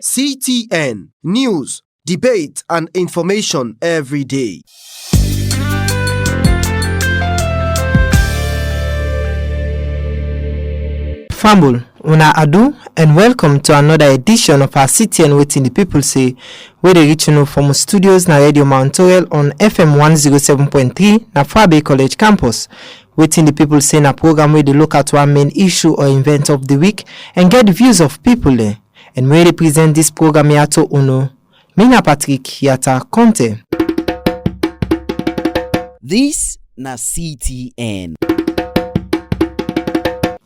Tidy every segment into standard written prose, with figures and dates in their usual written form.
CTN News, debate and information every day. Fambul, una adu, and welcome to another edition of our CTN Waiting the People Say, where they reach you from studios na Radio Mount Royal on FM 107.3 na Fabe College campus. Waiting the People Say na program where they look at one main issue or event of the week and get the views of people there. And where they present this program Yatta Uno, Mina Patrick Yatta Conteh. This na CTN.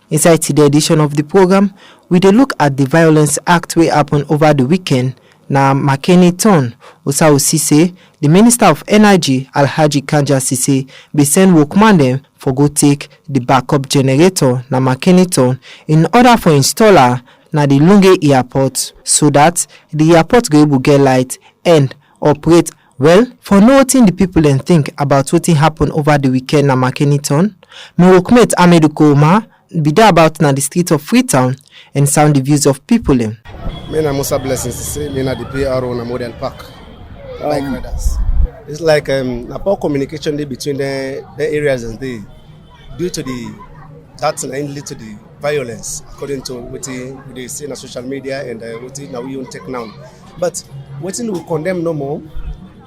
Inside today's edition of the program, we dey look at the violence act wey happen over the weekend na Makeni town. Osa Osise, the Minister of Energy, Alhaji Kanja Sise, be send workman dem for go take the backup generator na Makeni town in order for installer na the Lunge airport so that the airport go able get light and operate well. For noting the people and think about wetin happen over the weekend na Makeni town, my workmate Amedu Koma be there about na the street of Freetown and sound the views of people. Me na Musa Blessings to say me na the PRO na Model Park. Like others. It's like a poor communication between the areas and due to that's lead to the violence according to what they see on social media and what we own take now. But what we condemn no more.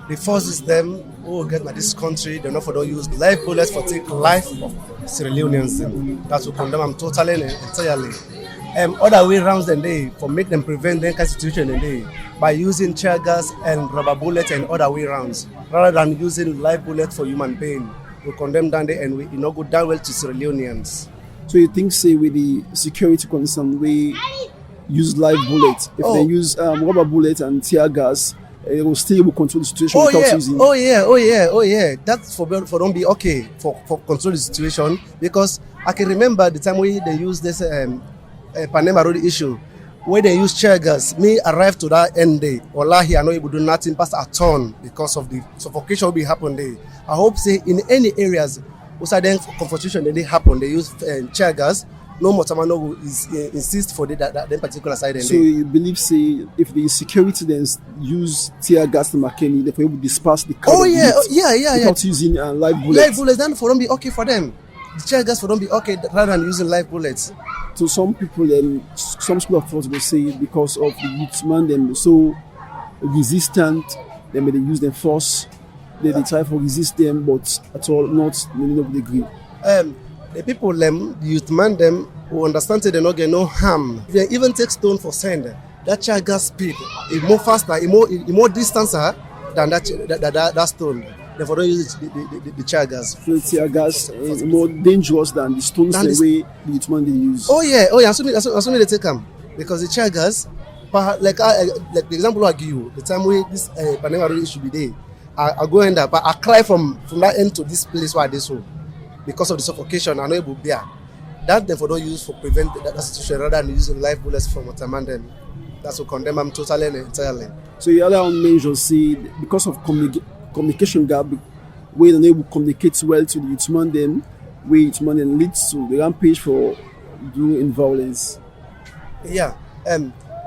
The forces them who get in this country, they don't use live bullets for take life of Sierra Leoneans. That will condemn them totally and entirely. Other way around than they for make them prevent the situation and they by using tear gas and rubber bullets and other way rounds rather than using live bullets for human being. We condemn down there and we go down well to Sierra Leoneans. So you think say with the security concern we use live bullets? If they use rubber bullets and tear gas, it will still control the situation without using. Oh yeah. That's for don't be okay for control the situation, because I can remember the time they used this Panama Road issue where they use tear gas. Me arrived to that end day. Wallahi, I know it would do nothing past a ton because of the suffocation will be happen there. I hope say in any areas also then confrontation they happen. They use tear gas. No Motamano will insist for that particular side. So you believe, say, if the security then use tear gas to Makeni, they will disperse the crowd. Without using live bullets. Live bullets, then for them be okay for them. The tear gas for them be okay rather than using live bullets. So some people then, some school of thought will say because of the youth man them so resistant, then they use them force. They try to resist them, but at all not in any degree. The people, the youth man, them who understand that they not get no harm. If they even take stone for send, that tear gas speed is more faster, it more distancer than that stone. Therefore, don't use the tear gas. So tear gas is more dangerous than the stones the way the youth man they use. Oh yeah. Assuming they take them because the tear gas, like the example I give you, the time we this Panama Road should be there, I go in there, but I cry from that end to this place where they so. Because of the suffocation, I know it will be there. That therefore don't use for prevent that situation rather than using live bullets from Motamanden. That's what condemn them totally and entirely. So the other measures say because of communication gap, we don't able to communicate well to the youth man then, where youth man then leads to the rampage for doing violence. Yeah.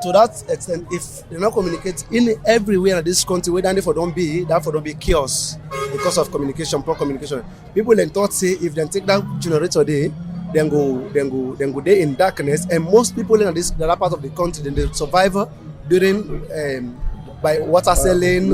To that extent, if they not communicate in everywhere in this country, where they for don't be chaos because of communication, poor communication. People then thought say if they take that generator there, then go there in darkness, and most people in this the other part of the country then they survive during by water selling,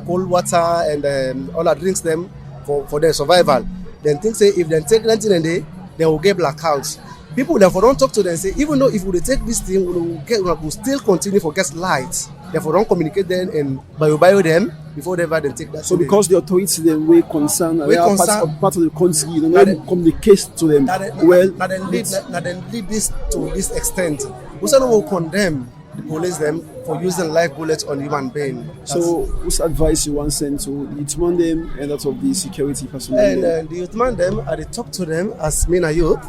cold water and all that drinks them for their survival. Then think say if they take that in there, they will get blackouts. People therefore don't talk to them and say, even though if we take this thing, we'll still continue for get lights. Therefore don't communicate them and bio them before they ever then take that. So because the authorities then way concerned, they are part of the country, you don't communicate to them. Now then lead this to this extent. We also will condemn the police them for using live bullets on human being. So whose advice you want send to the youth man them and that of the security personnel? And the youth man them, I talk to them as men and youth,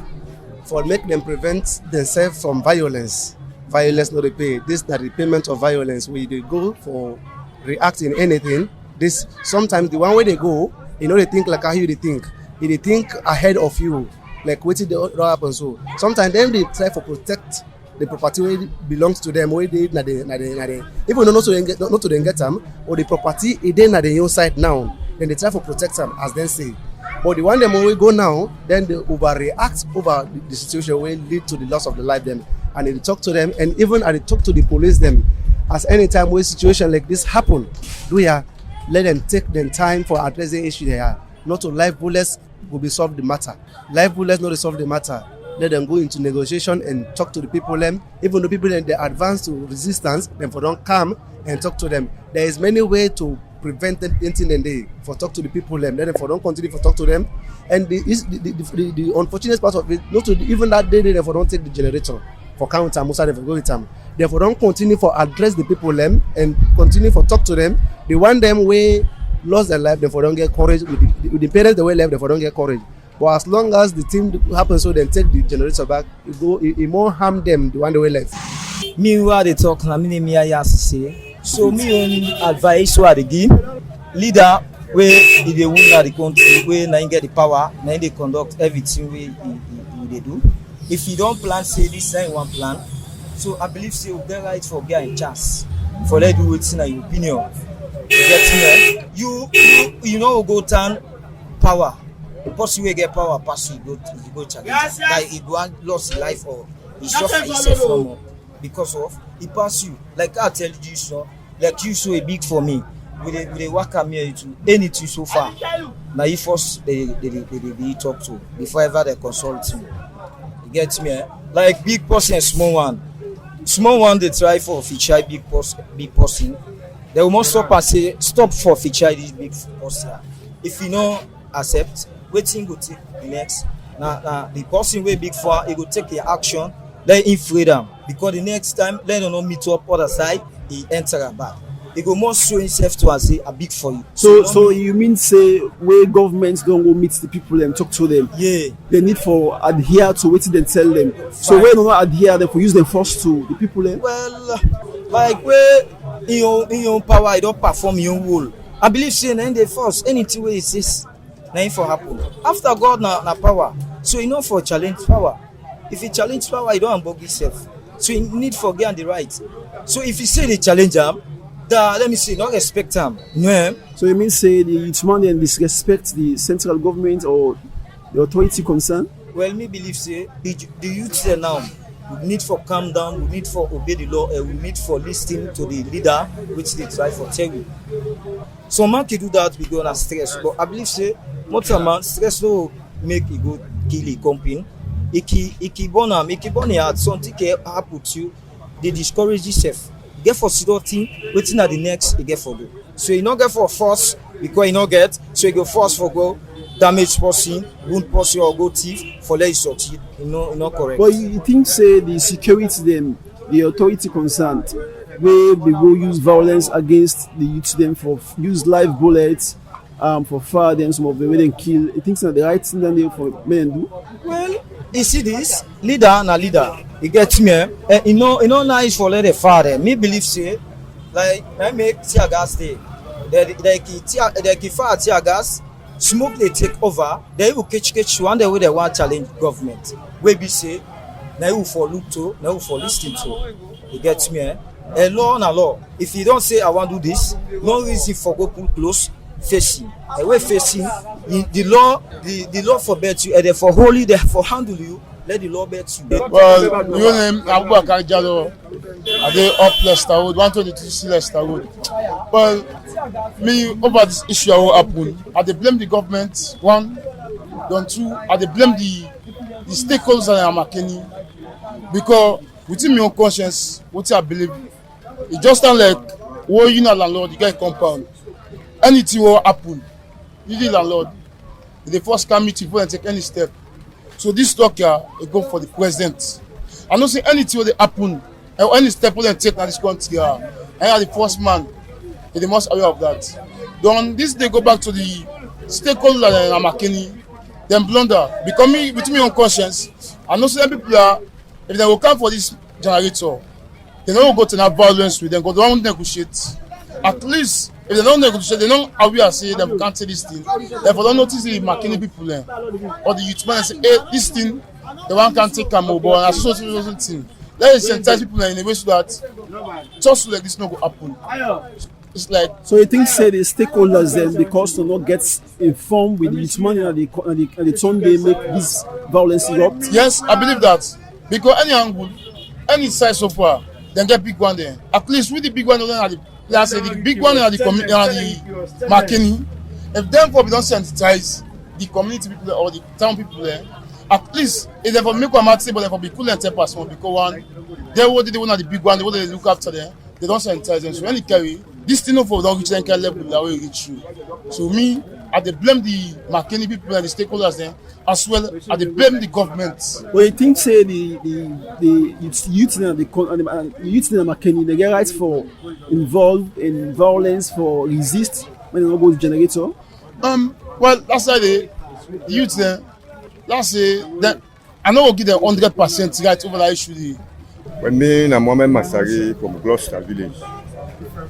for make them prevent themselves from violence. Violence not repay. This is the repayment of violence. Where they go for reacting anything. This sometimes the one way they go, they think like how you they think. They think ahead of you, like what did the other happen. So sometimes them they try to protect the property wey belongs to them, wey dey na the even though not to them get them, or the property e dey na the own side now, then they try to protect them as them say. But the one them wey go now, then they overreact over the situation wey lead to the loss of the life them, and they talk to them, and even they talk to the police them. As any time where situation like this happen, let them take them time for addressing issue they are. Not to live bullets will be solve the matter. Live bullets not resolve the matter. Let them go into negotiation and talk to the people them. Even the people they advance to resistance, then for don't come and talk to them. There is many ways to prevent anything and they for talk to the people them. Then for don't continue for talk to them. And the unfortunate part of it, not to even that day they for don't take the generator for counter Musa they for go with them. Therefore don't continue for address the people them and continue for talk to them. The one them way lost their life, therefore don't get courage with the parents the way left, therefore don't get courage. But as long as the thing happens, so then take the generator back, it more harm them the one the way left. Me who they talk na me name I say. So me only advice what they give leader where they win the country, where na get the power, na they conduct everything we they do. If you don't plan, say this time one plan. So I believe say you get right for get a chance for let do what's in your opinion. You get me? You know go turn power. The person will get power pass you go challenge. Like it one lost life or he suffer himself from because of he pass you. Like I tell you so, like you so big for me. With the work I'm here to anything so far. Now you first they talk to before ever they consult me. You get me? Like big person and small one. Small one they try for feature big person. They will most stop and say stop for feature this big person. If you know accept, waiting go take the next. Now the person way big for he go take the action, let him freedom. Because the next time let him not meet up other side, he enter a back. He go more show himself to and say a big for you. So you mean say where governments don't go meet the people and talk to them? Yeah. They need for adhere to what they tell them. Fine. So when not adhere, they for use them first to the people then? Well, like where in your power, you don't perform your role. I believe saying in the first anything where it says nothing for happen. After God na power. So you know for challenge power. If you challenge power, you don't unbug yourself. So you need for get the right. So if you say they challenge them, let me say, not respect them. No. So you mean say the youth man and disrespect the central government or the authority concerned? Well, me believe say the youth say now we need for calm down, we need for obey the law, and we need for listening to the leader which they try for tell you. Some man can do that because of stress, but I believe say most man stress no make you go kill a company. Iki born at something can happen to you. They discourage yourself. Get for thing, waiting at the next, you get for do. So you not get for force because you not get, so you go force for go damage person, wound person or go thief for let you succeed. You know correct. But you think say the security them, the authority concerned, where they go use violence against the youth them for use live bullets, for fire them, some of them when they kill. You think that the right thing that they for men do? Well, you see this leader na leader. You get me? You know nice for let the father. Me believe say like I make tear gas day. They fire tear gas, smoke they take over. They will catch one day where they want challenge government. We be say now you for look to, now you for listen to. You get me? A law na law. If you don't say I want to do this, no reason for go pull close. Facing, away facing the law forbid you, and therefore holy, therefore handle you. Let the law bet you. Well, your name Abubakar Jalo. I dey up Leicester Road, 122 Leicester Road. Well, me over this issue what happen. I dey blame the government. One, then two, I dey blame the stakeholders in Makeni because within my own conscience, what I believe, it just sound like well, you know landlord, you get a compound. Anything will happen. You the landlord. The first committee before and take any step. So this talk here will go for the president. I don't say anything will happen. And any step will take in this country here. And the first man, they must aware of that. Then this they go back to the stakeholders in Makeni, then blunder. Because me with my own conscience, I know some people are if they will come for this generator, they don't go to that violence with them, because they don't negotiate. At least if they don't negotiate, they don't aware say them can't say this thing. Therefore, don't notice the Makeni people or the youth men say, hey, this thing, the one can't take a mobile and so thing. let's sensitize people in a way so that just like this not go happen. It's like So you think say the stakeholders then because to not get informed with the youth money and the turn they make this violence erupt? yes, I believe that because any angle, any size so far, then get big one there. At least with the big one, then let's say the big one and the community and the Makeni. If them for we don't sensitize the community people or the town people there, at least if they for make one matter, but they for be cool and 10% because one, they what they want the big one, they what they look after them, they don't sensitize them. So when they carry this thing for don't reach that level that way reach through. So me, I dey blame the Makeni people and the stakeholders then, as well I dey blame the government. Well, you think say the youth and the youth in Makeni they get rights for involved in violence for resist when they don't go to generator? Well, that's why the youth then, let's say that I know give them 100% right over that issue. When me and Mohamed Masari from Gloucester village.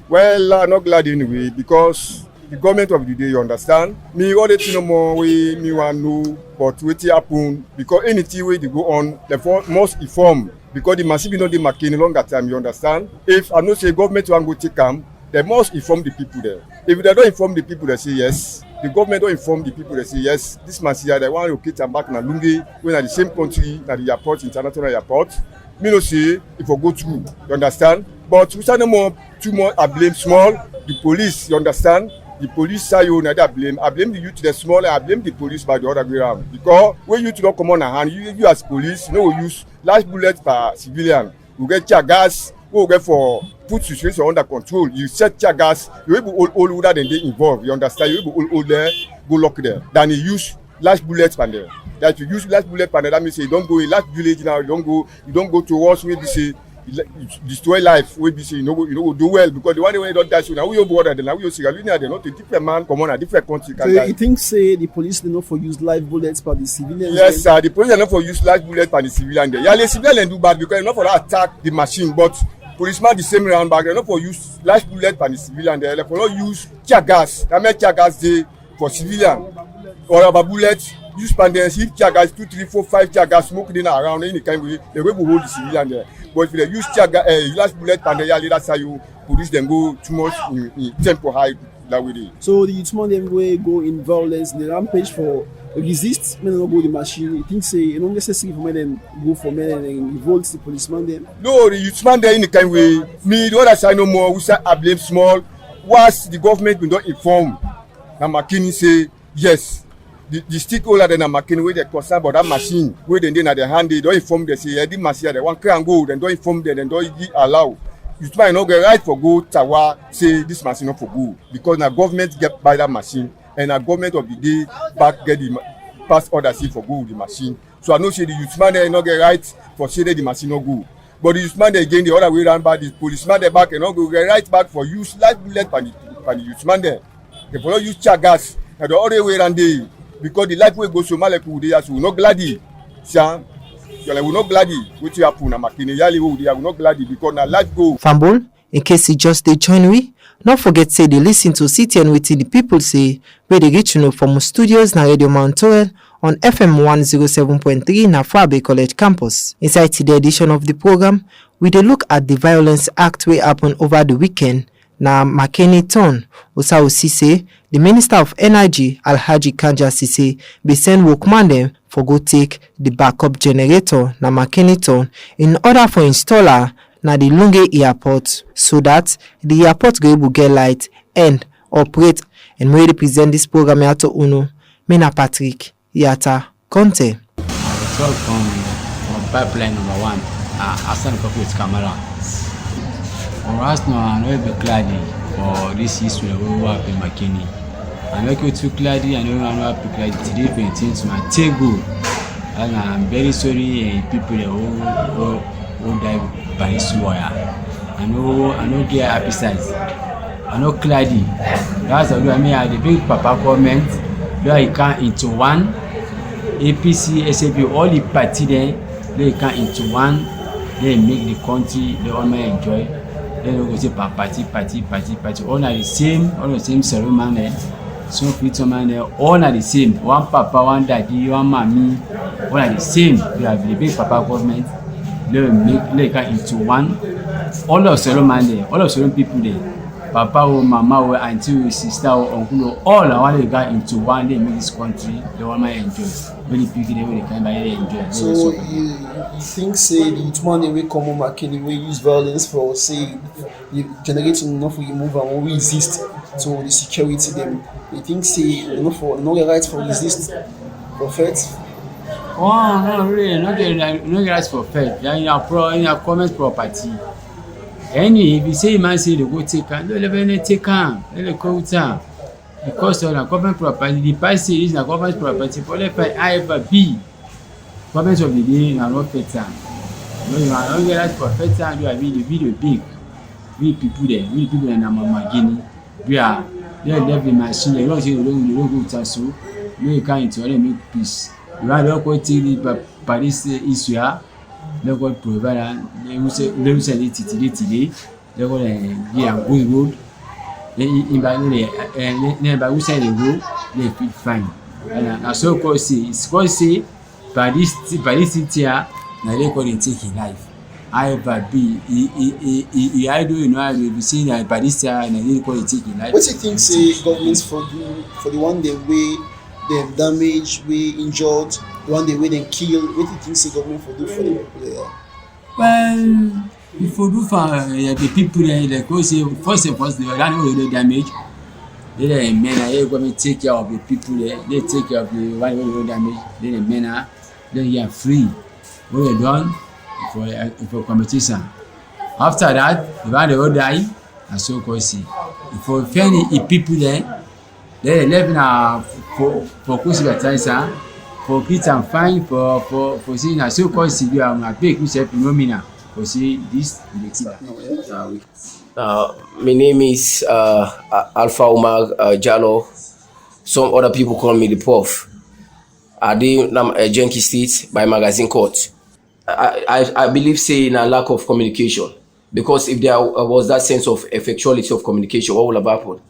Well, I'm not glad anyway because the government of the day, you understand? Me all the thing no more we me want know, but what happen because anything way they go on, they must inform because the massive no dey Makeni longer time. You understand? If I know say government want go take them, they must inform the people there. If they don't inform the people, they say yes. The government don't inform the people, they say yes. This man here, they want to locate them back in Lungi, when at the same country, at the airport, international airport. Me no say if I go through, you understand? But we say no more, too much. I blame small. The police, you understand? The police say you neither blame. I blame the youth, the small. I blame the police by the other way around. Because when you don't come on a hand, you as police, you know, use large bullets per civilian. You get tear gas. We get for put situation under control. You set tear gas. You able all older than they involved. You understand? You able all there go lock there. Then you use large bullets pan there. That you use large bullet pan there. That means you don't go in large village now. You don't go towards where we say destroy life. Where we say you know go do well because the one when you don't die so now we your border then now we your Sierra Leone they're not a different man come on a different country. So you think say the police they not for use live bullets by the civilians? Yes, sir. The police are not for use large bullets by the civilian there. Yeah, the civilian do bad because they're not for that attack the machine, but policeman the same round back. They're not for use large bullets by the civilian there. They're for not use tear gas. That means tear gas they for civilian or rubber bullets. Use pandens, if tear gas 2, 3, 4, 5 tear gas smoke in around any kind of way, they will hold the civilian there. But if they use tear gas, last bullet pandens, that's how you police them go too much in tempo high that way. So the youth man them way go in violence, the rampage for resist, men not go the machine. You think say you don't necessarily for men go for men and revolt the policeman them? No, the youth man there in the kind of way. Me, the other side no more. We say I blame small. Once the government will not inform, now Makeni say yes. The stakeholder then Makeni where they concerned about that machine where they at their hand they don't inform them say yeah the machine they want can go then don't inform them then don't allow you might not get right for go Tawa say this machine not for go because now government get by that machine and now government of the day back get the pass order say for go with the machine so I know say the youth man there not get right for say that the machine not go but the youth man there again the other way around by the policeman there back and not go get right back for use light bullet by the youth man there they for not use tear gas and the other way around there. Because the life way goes so malaku they are not glady. Sir, you will not glady. What you happen na Makeni yali wo they are not glady because na life go. Fambol, in case you just dey join we, not forget say they listen to City and Wetin the people say where they get from studios na Radio Mount Toel on FM 107.3 na Fabe College campus. Inside today's edition of the program, we dey look at the violence act wey happen over the weekend. Na Makeni Town, Osa Osise, the Minister of Energy, Alhaji Kanja Sise, be send workman them for go take the backup generator na Makeni Town in order for installer na the Lungi airport so that the airport go able get light and operate. And we represent this program Yatta Uno, Mina Patrick, Yatta, Conteh. So from pipeline number 1, Asan Kofi with camera. For us now, I know be glad for this issue we work in Makeni. I make you too glad I know be glad today for things to my table. And I'm very sorry people who die by this wire. I know get appetite. I know gladdy. That's what I mean. I the big papa comment where he can into one APC, SAP, all the party there, they can into one, they make the country they all may enjoy. Then we go say party. All are the same ceremony. Some people man all are the same. One papa, one daddy, one mommy, all are the same. We have the big papa government. they can into one. All of Solo man there, all of Solo people there. Papa or mama or auntie or sister or uncle, all I want to get into one. They make this country the one I enjoy. Very big, they can buy enjoy. So you think say the youth man they come on Makeni we use violence for say generating enough we move and we resist to the security them. You think say enough for no right for resist for faith? Oh no, really, no get right for faith. They are in a comment property. Any if you say man say they go take am, no let take am, let go down. Because of the government property, the price is a government property. For the I B, government of the day are not fair time. No, you are not get right for fair time. You are really big. We people there, we people in Makeni. We are they live in machine. They don't say they don't go to so. We can't into them make peace. You are not going to the Paris issue. They go provide. They say it today. They go yeah good road. By which side they go, they feel fine. And so called it's called say by this city here, now they call it taking life. However, he I do you know I will be saying that by this time now they call it taking life. What do you think say governments for the one they way them damage, we injured, the one they way them kill? What do you think say government for do for the people there? Well, if you do for the people there, they go say first and first they don't know the damage. They men going to take care of the people there. They take care of the one who damage. Then the men they are free. What they done for competition. After that, the one they all die, and so called see. If you find people there, they live in for course of time, for kids and fine for seeing a so called see you are a big phenomena. For see this my name is Alpha Umar Jallo. Some other people call me the Prof. I did Jenki State by Magazine Court. I believe say in a lack of communication, because if there was that sense of effectuality of communication, what would have happened?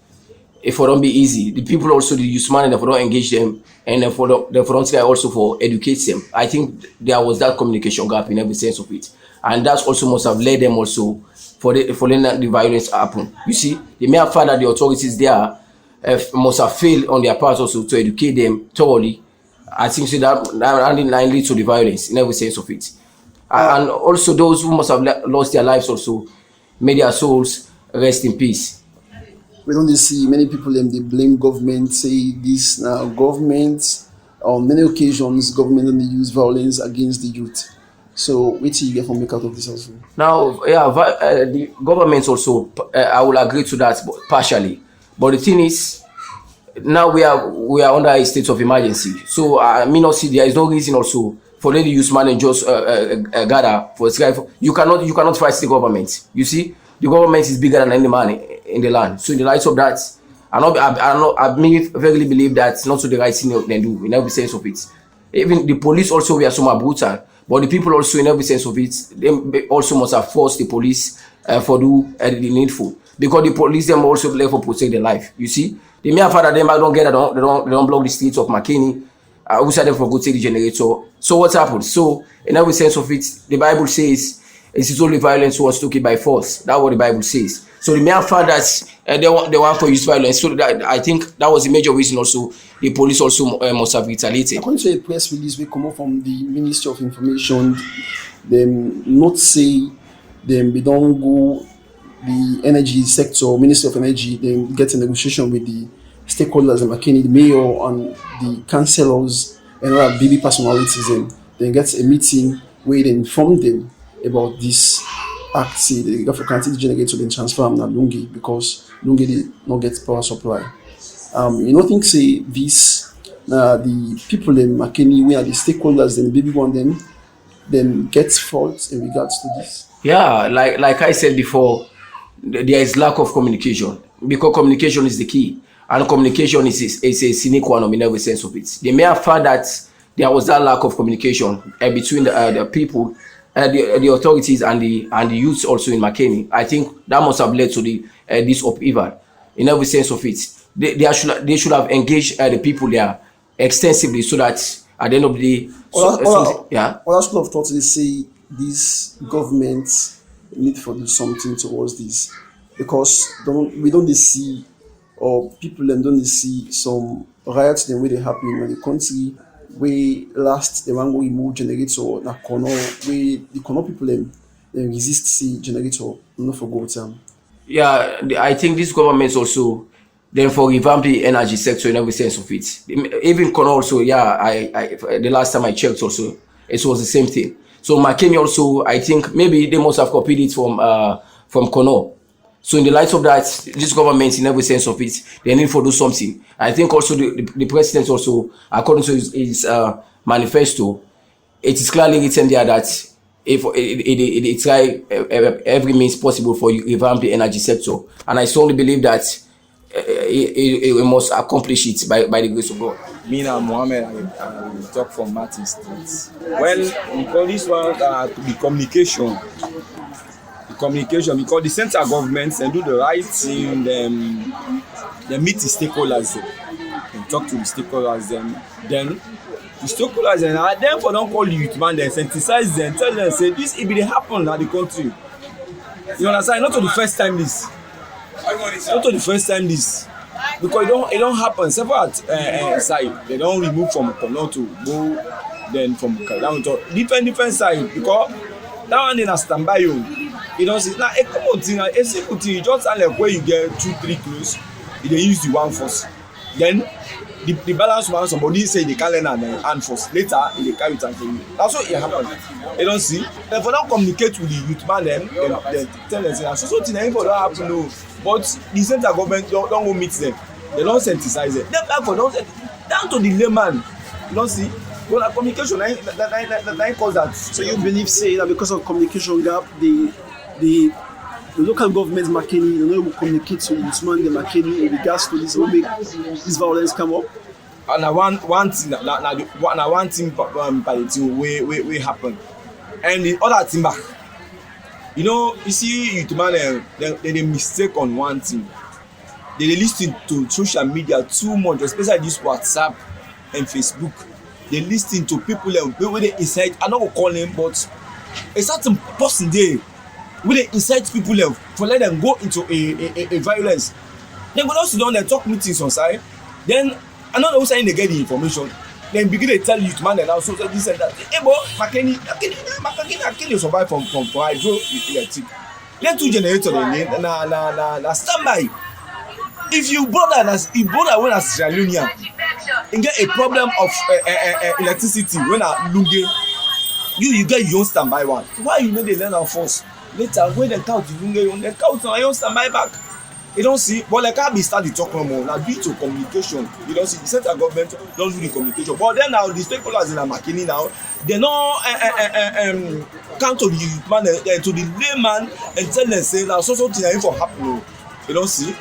If it don't be easy, the people also the use money, if don't engage them, and if they don't try also for educate them. I think there was that communication gap in every sense of it, and that also must have led them also for letting the violence happen. You see, the mere fact that the authorities there must have failed on their part also to educate them thoroughly. I think so that leads to the violence in every sense of it. And also those who must have lost their lives also, may their souls rest in peace. We don't see many people they blame government, say this government on many occasions government only use violence against the youth. So what do you get from make out of this also? Now, yeah, the government also, I will agree to that partially. But the thing is, now we are under a state of emergency. So I mean, also there is no reason also for them to use money and just gather for this guy. You cannot fight the government. You see, the government is bigger than any money in the land. So in the light of that, I verily believe that not to the right thing they do in every sense of it. Even the police also were somewhat brutal. But the people also, in every sense of it, they also must have forced the police for do the needful, because the police them also there for protect their life. You see, the mere fact that them don't get that they don't block the streets of Makeni. We said them for go take the generator. So what happened? So in every sense of it, the Bible says it is only violence was taken by force. That's what the Bible says. So the mere fact that they want to use violence, so that I think that was a major reason also the police also must have retaliated. According to a press release we come out from the Ministry of Information, them not say them we don't go the energy sector, Ministry of Energy, then get a negotiation with the stakeholders in Makeni, the mayor and the councillors and other BB personalities, and then get a meeting where they inform them about this act. Say they got for continue generator then transfer them to Lungi, because Lungi did not get power supply. You don't think say this the people in Makeni, we are the stakeholders, then BB want them then gets fault in regards to this? Yeah, like I said before, there is lack of communication, because communication is the key, and communication is a sine qua non in every sense of it. The mere fact that there was that lack of communication between the people, the authorities and the youths also in Makeni, I think that must have led to this upheaval in every sense of it. They should have engaged the people there extensively, so that at the end of the day, Other school of thought they say this government need for do something towards this, because we don't dey see, or people dem don't dey see some riots dem wey dey happen in the country. Wey last dem wan go remove generator na corner, wey the corner people dem resist see generator no for go time. Yeah, I think this government also then for revamp the energy sector in every sense of it. Even Kono also, yeah, I the last time I checked also, it was the same thing. So Makeni also, I think maybe they must have copied it from Kono. So in the light of that, this government in every sense of it, they need to do something. I think also the president also, according to his manifesto, it is clearly written there that if it try every means possible for you revamp the energy sector, and I strongly believe that it must accomplish it by the grace of God. Me and Mohammed, I will talk from Martin Street. Well, we call this one the communication. The communication, because the central governments and do the right thing, they meet the stakeholders, and talk to the stakeholders, then the stakeholders and then for don't call the youth man, then synthesize them, tell them, say this it will happen at the country. You understand? Not to the first time this. Not to the first time this. Because it don't happen. Several side they don't remove from Kono to go then from down to different side, because that one in a standby you. You don't see now a common thing, a simple thing. You just like where you get 2-3 close, they use the one first. Then the balance one, somebody say the calendar and then hand first. Later they carry it and tell you. That's what it happen. You don't see. Then for them communicate with the youth man, then tell them say so thing for don't happen no. But the central government don't go meet them. They don't synthesize it. Them back for don't down to the layman. You don't see. Well, like communication that cause that. So you believe say that because of communication gap, the local government Makeni, they don't communicate to Usman the Makeni in regards to this, will make this violence come up? And one thing by the thing way happen. And the other thing back. You know, you see youth man, they mistake on one thing. They listen to social media too much, especially this WhatsApp and Facebook. They listen to people where they incite. I don't call them, but a certain person there where they incite people for let them go into a violence. Then go down to down and talk meetings on side. Then another side they get the information. Then begin to tell you to man and also this and that. Hey, boy, Makeni survive from hydro electric. Let two generators na standby. If you brother when a Sierra Leonean, and get a problem of electricity when a lunge, you get your own standby one. Why you know they learn our force? Later when they count the lunge, they count on your own standby back. You don't see, but like I be start the talk no more. Now due to communication, you don't see the central government don't do the communication. But then now the stakeholders in Makeni now, they know come to the man to the layman and tell them say now so thing for happen. You don't see.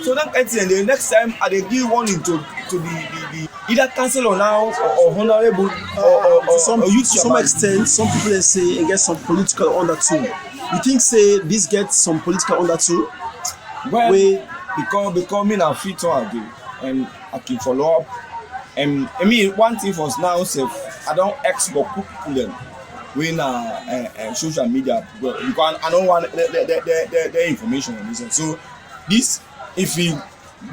So that kind of thing, the next time I they give warning to the either councillor now or honorable or to some extent, some people they say it gets some political undertone. You think say this gets some political undertone? Well, because me now fit on again and I can follow up. And I mean one thing for now say I don't export people them when social media because I don't want the information on this. So this if it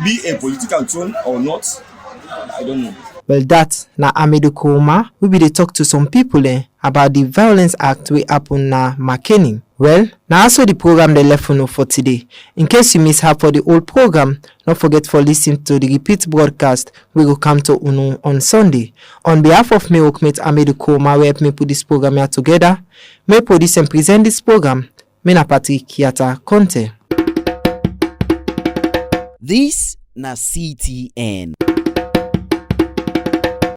be a political tone or not, I don't know. Well, that na Amedu Koma we be dey talk to some people about the violence act we happen na Makeni. Well, now also the program they left for today. In case you miss half for the old program, don't forget for listening to the repeat broadcast we will come to Uno on Sunday. On behalf of me, workmate Amedu Koma, we help me put this program here together. Me produce and present this program. Me na Patrick Yatta Conteh. This na CTN.